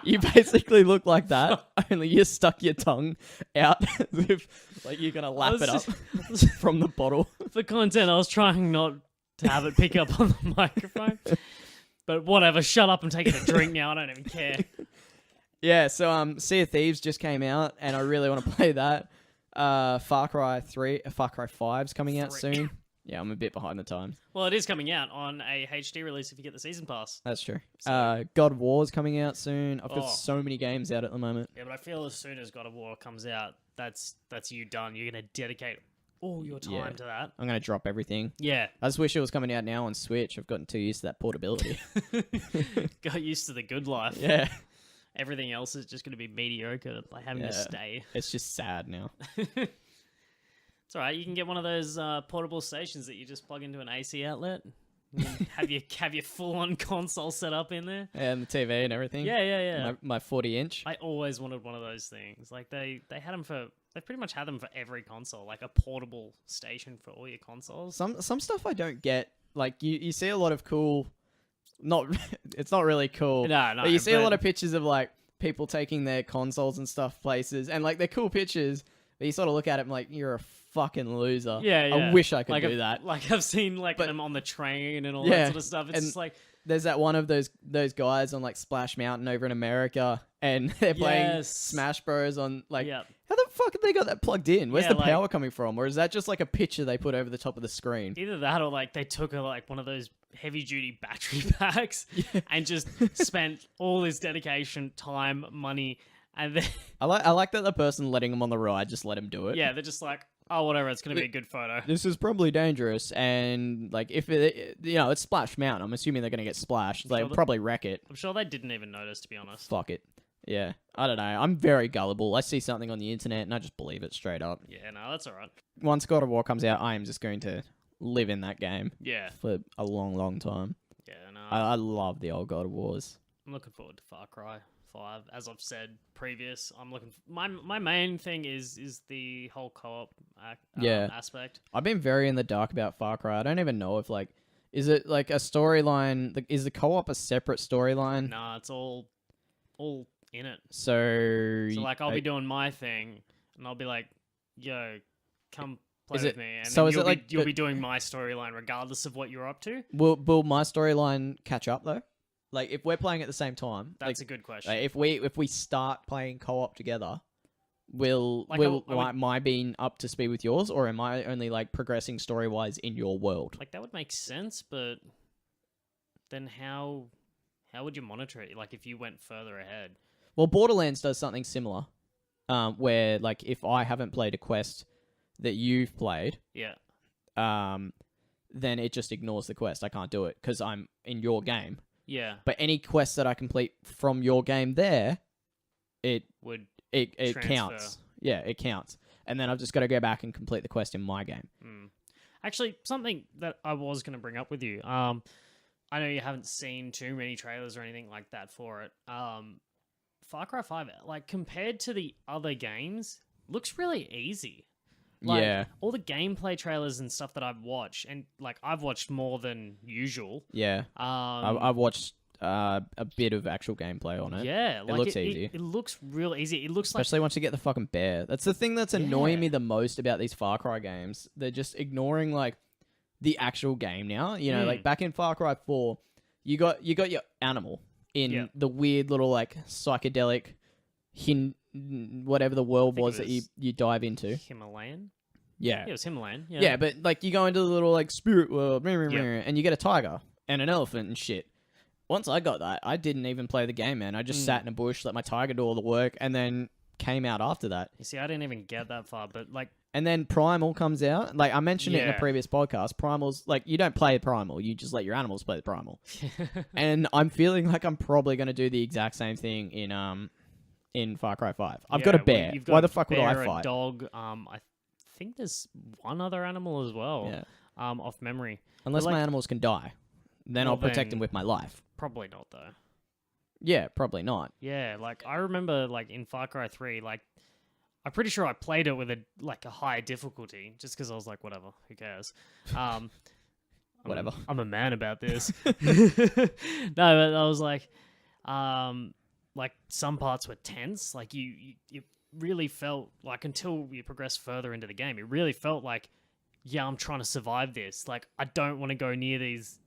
You basically look like that. Only you stuck your tongue out as if like you're gonna lap it up from the bottle. For content, I was trying not to have it pick up on the microphone. But whatever. Shut up and take a drink now. I don't even care. Yeah. So Sea of Thieves just came out, and I really want to play that. Far Cry 5's coming out soon. Yeah, I'm a bit behind the times. Well, it is coming out on a HD release if you get the season pass. That's true. So, God of War's coming out soon. I've got so many games out at the moment. Yeah, but I feel as soon as God of War comes out, that's you done. You're going to dedicate all your time to that. I'm going to drop everything. Yeah. I just wish it was coming out now on Switch. I've gotten too used to that portability. Got used to the good life. Yeah. Everything else is just going to be mediocre, like having to stay. It's just sad now. It's all right. You can get one of those portable stations that you just plug into an AC outlet. have your full-on console set up in there. Yeah, and the TV and everything. Yeah. My 40-inch. I always wanted one of those things. Like they had them for. They pretty much had them for every console, like a portable station for all your consoles. Some stuff I don't get. Like you see a lot of cool. It's not really cool. No. But you see a lot of pictures of like people taking their consoles and stuff places, and like they're cool pictures. But you sort of look at it and like, you're a fucking loser. Yeah. I wish I could do that. Like I've seen them on the train and all that sort of stuff. It's just like there's that one of those guys on like Splash Mountain over in America, and they're playing Smash Bros on like. Yep. How the fuck have they got that plugged in? Where's the power coming from? Or is that just like a picture they put over the top of the screen? Either that or like they took one of those heavy duty battery packs and just spent all this dedication, time, money. And then I like that the person letting them on the ride just let them do it. Yeah, they're just like, oh, whatever, it's going to be a good photo. This is probably dangerous, and like if it's Splash Mountain, I'm assuming they're going to get splashed. They'll probably wreck it. I'm sure they didn't even notice, to be honest. Fuck it. Yeah, I don't know. I'm very gullible. I see something on the internet and I just believe it straight up. Yeah, no, that's all right. Once God of War comes out, I am just going to live in that game. Yeah. For a long, long time. Yeah, no. I love the old God of Wars. I'm looking forward to Far Cry 5. As I've said previous, I'm looking. My main thing is the whole co-op aspect. I've been very in the dark about Far Cry. I don't even know if like, is it like a storyline? Is the co-op a separate storyline? Nah, it's all in it. So like I'll be doing my thing, and I'll be like, "Yo, come play with me," and so then you'll be doing my storyline regardless of what you're up to. Will my storyline catch up though? Like, if we're playing at the same time, That's a good question. if we start playing co-op together, will my being up to speed with yours, or am I only like progressing story wise in your world? Like, that would make sense, but then how would you monitor it? Like, if you went further ahead. Well, Borderlands does something similar, where like if I haven't played a quest that you've played, yeah, then it just ignores the quest. I can't do it because I'm in your game. Yeah. But any quest that I complete from your game there, it counts. Yeah, it counts. And then I've just got to go back and complete the quest in my game. Actually, something that I was going to bring up with you. I know you haven't seen too many trailers or anything like that for it. Far Cry 5, like, compared to the other games, looks really easy. Like, yeah. All the gameplay trailers and stuff that I've watched, and like I've watched more than usual. Yeah. I've watched a bit of actual gameplay on it. Yeah, it looks easy. It looks real easy. It looks especially once you get the fucking bear. That's the thing that's annoying me the most about these Far Cry games. They're just ignoring like the actual game now. You know, like back in Far Cry 4, you got your animal in the weird little like psychedelic whatever the world was that you dive into. Himalayan? Yeah. It was Himalayan. Yeah, but like you go into the little like spirit world and you get a tiger and an elephant and shit. Once I got that, I didn't even play the game, man. I just sat in a bush, let my tiger do all the work, and then came out after that. You see, I didn't even get that far, but like... And then Primal comes out. Like, I mentioned it in a previous podcast. Primal's, like, you don't play Primal. You just let your animals play the Primal. And I'm feeling like I'm probably going to do the exact same thing in Far Cry 5. I've got a bear. Why the fuck would I fight? A dog. I think there's one other animal as well. Yeah. Off memory. Unless my animals can die. Then I'll protect them with my life. Probably not, though. Yeah, probably not. Yeah, like, I remember, like, in Far Cry 3, like, I'm pretty sure I played it with a high difficulty, just because I was like, whatever, who cares? Whatever. I'm a man about this. No, but I was like some parts were tense. Like, you really felt, like, until you progress further into the game, it really felt like, yeah, I'm trying to survive this. Like, I don't want to go near these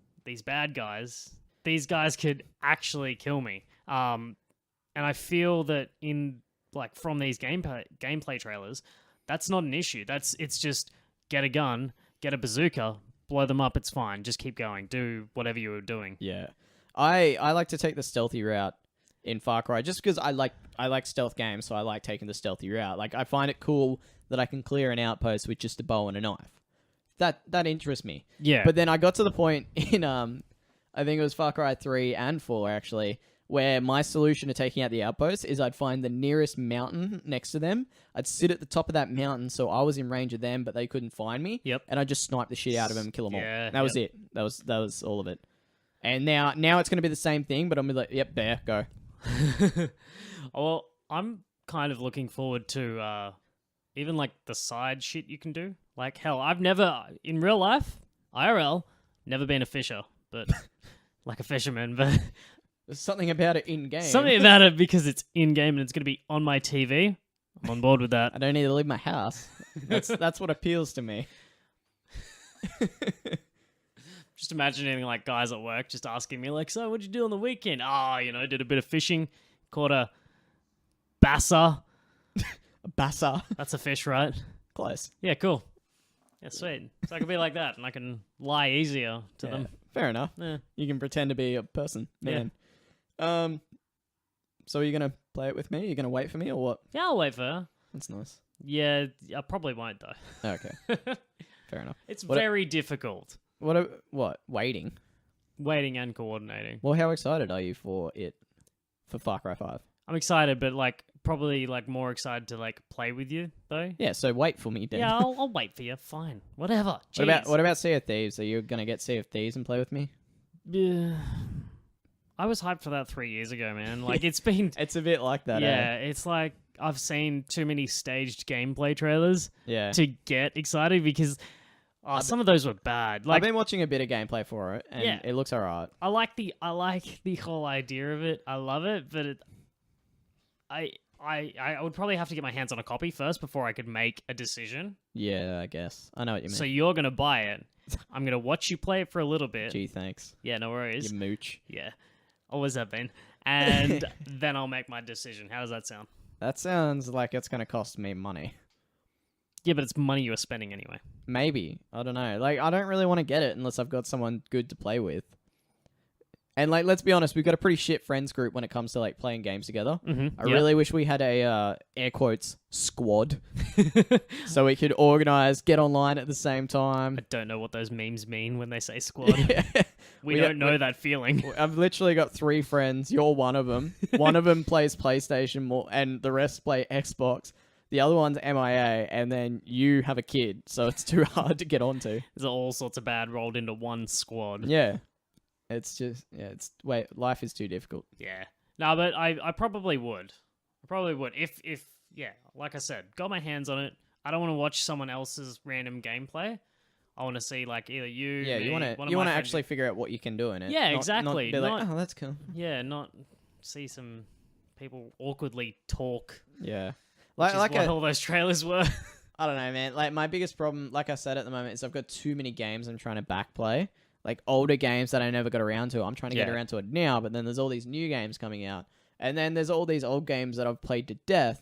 bad guys. These guys could actually kill me. And I feel that from these gameplay trailers, that's not an issue. It's just get a gun, get a bazooka, blow them up, it's fine. Just keep going. Do whatever you were doing. Yeah. I like to take the stealthy route in Far Cry just because I like stealth games, so I like taking the stealthy route. Like, I find it cool that I can clear an outpost with just a bow and a knife. That interests me. Yeah. But then I got to the point in I think it was Far Cry 3 and 4 actually, where my solution to taking out the outpost is I'd find the nearest mountain next to them. I'd sit at the top of that mountain so I was in range of them, but they couldn't find me. Yep. And I'd just snipe the shit out of them and kill them all. That was it. That was all of it. And now it's going to be the same thing, but I'm going to be like, yep, bear, go. Well, I'm kind of looking forward to even like the side shit you can do. Like, hell, I've never, in real life, IRL, never been a fisher, but like a fisherman, but... There's something about it in-game. Something about it because it's in-game and it's going to be on my TV. I'm on board with that. I don't need to leave my house. That's what appeals to me. Just imagining like guys at work just asking me like, so what'd you do on the weekend? Did a bit of fishing, caught a bassa. A bassa? That's a fish, right? Close. Yeah, cool. Yeah, sweet. So I can be like that and I can lie easier to them. Fair enough. Yeah. You can pretend to be a person, man. Yeah. So are you going to play it with me? Are you going to wait for me or what? Yeah, I'll wait for her. That's nice. Yeah, I probably won't though. Okay. Fair enough. It's very difficult. What? Waiting? Waiting and coordinating. Well, how excited are you for Far Cry 5? I'm excited, but like probably like more excited to like play with you though. Yeah, so wait for me, Dan. Yeah, I'll wait for you. Fine, whatever. What about Sea of Thieves? Are you gonna get Sea of Thieves and play with me? Yeah, I was hyped for that 3 years ago, man. Like it's been. It's a bit like that. Yeah, it's like I've seen too many staged gameplay trailers. Yeah. To get excited because. Some of those were bad. Like, I've been watching a bit of gameplay for it, and it looks alright. I like the whole idea of it. I love it, but I would probably have to get my hands on a copy first before I could make a decision. Yeah, I guess. I know what you mean. So you're gonna buy it. I'm gonna watch you play it for a little bit. Gee, thanks. Yeah, no worries. You mooch. Yeah, Always have been. And then I'll make my decision. How does that sound? That sounds like it's going to cost me money. Yeah, but it's money you are spending anyway. Maybe. I don't know. Like, I don't really want to get it unless I've got someone good to play with. And, like, let's be honest, we've got a pretty shit friends group when it comes to, like, playing games together. Mm-hmm. I really wish we had a, air quotes, squad. So we could organize, get online at the same time. I don't know what those memes mean when they say squad. We don't know that feeling. I've literally got 3 friends. You're one of them. One of them plays PlayStation more, and the rest play Xbox. The other one's MIA, and then you have a kid, so it's too hard to get onto. There's all sorts of bad rolled into one squad. Yeah. It's just, life is too difficult. Yeah. No, but I probably would. I probably would. If like I said, got my hands on it. I don't want to watch someone else's random gameplay. I want to see, like, either you, yeah, me, you want to actually figure out what you can do in it. Yeah, not, exactly. Not be like, oh, that's cool. Yeah, not see some people awkwardly talk. Yeah. Like what all those trailers were. I don't know, man. Like, my biggest problem, like I said at the moment, is I've got too many games I'm trying to backplay. Like, older games that I never got around to. I'm trying to get around to it now, but then there's all these new games coming out. And then there's all these old games that I've played to death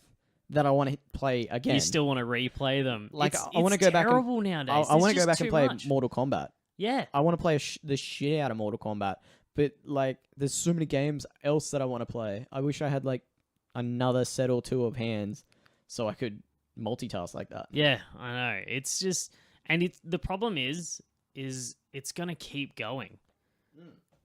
that I want to play again. You still want to replay them. Like, I want to go back and, nowadays. I want to go back and play much. Mortal Kombat. Yeah. I want to play the shit out of Mortal Kombat. But, like, there's so many games else that I want to play. I wish I had, like, another set or two of hands so I could multitask like that. Yeah, I know. It's just... And the problem is it's going to keep going.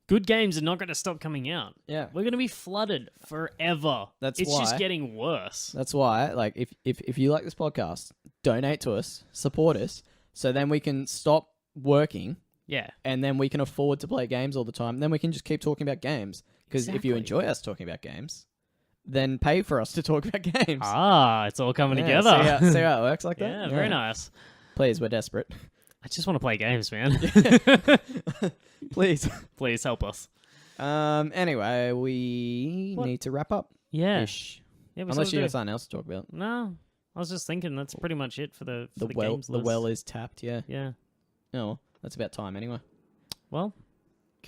Good games are not going to stop coming out. Yeah. We're going to be flooded forever. It's just getting worse. That's why, like, if you like this podcast, donate to us, support us, so then we can stop working. Yeah. And then we can afford to play games all the time. Then we can just keep talking about games. Because if you enjoy us talking about games, then pay for us to talk about games. Ah, it's all coming together. See how it works like that? Yeah, very nice. Please, we're desperate. I just want to play games, man. Please. Please help us. Anyway, we need to wrap up. Yeah. Yeah, unless you got something else to talk about. No. I was just thinking that's pretty much it for the well. games The list. well is tapped, yeah. Yeah. Oh, that's about time anyway. Well.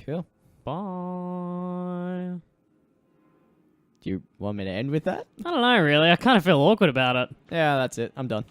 Cool. Bye. Do you want me to end with that? I don't know, really. I kind of feel awkward about it. Yeah, that's it. I'm done.